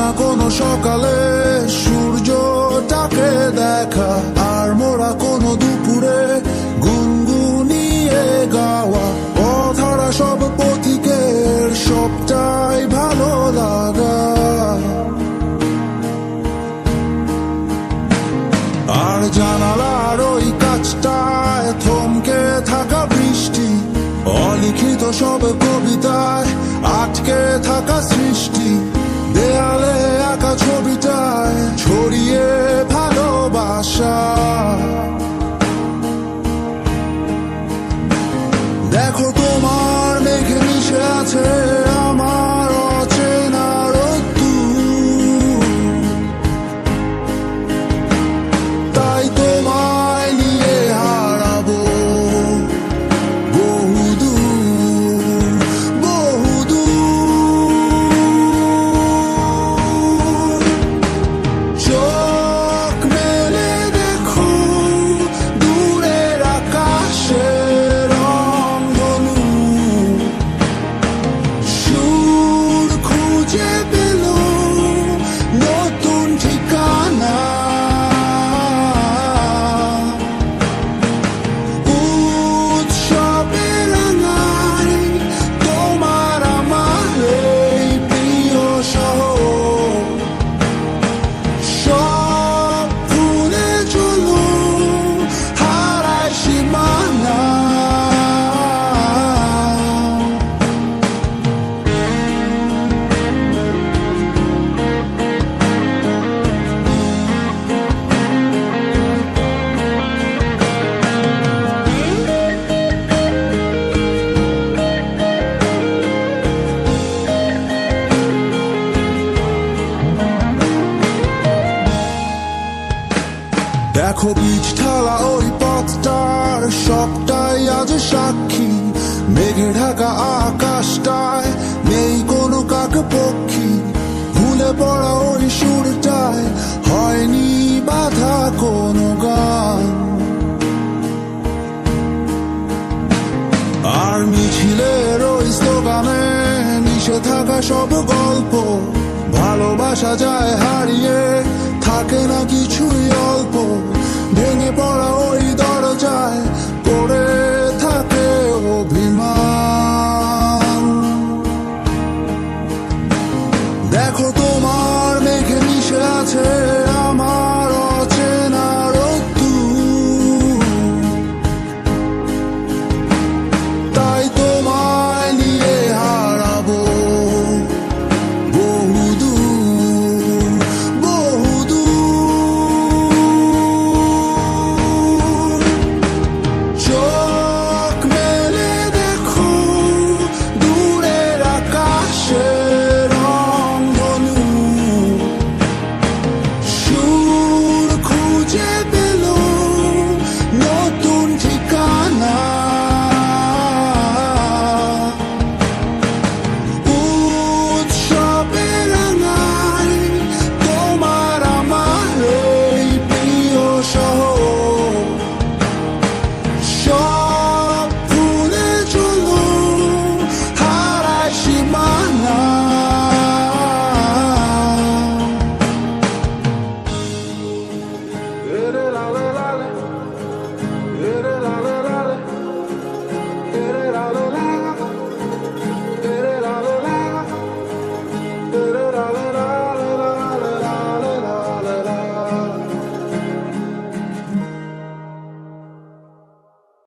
ভাঙা কোনো সকালে সূর্যটাকে দেখা, আর মোরা কোনো দুপুরে গুনগুনিয়ে গাওয়া পথহারা সব পথিকের সবটাই ভালো লাগা। আর জানালার ওই কাছটায় থমকে থাকা বৃষ্টি, অলিখিত সব কবিতায় আটকে থাকা সৃষ্টি, দেয়ালে আঁকা ছবিটায় ছড়িয়ে ভালোবাসা। দেখো তোমার মেঘে মিশে আছে আমার অচেনা রোদ্দুর, তাই তোমায় নিয়ে হারাবো বহুদূর বহুদূর। চোখ মেলে দেখো দূরের আকাশের রংধনু, সুর খুঁজে পেল নতুন ঠিকানা। উৎসবে রাঙায় তোমার আমার এই প্রিয় শহর, সব ভুলে চলো হারায় সীমানা। দেখো বীজ ঢালা ওই পথটার সবটাই আজ সাক্ষী, মেঘে ঢাকা আকাশটায় নেই কোনো কাক পক্ষী, ভুলে পড়া ওই সুরটায় হয়নি বাধা কোনো গান। আর মিছিলের ওই স্লোগানে মিশে থাকা সব গল্প, ভালোবাসা যায় হারিয়ে থাকে না কিছুই অল্প, ভেঙে পড়া ওই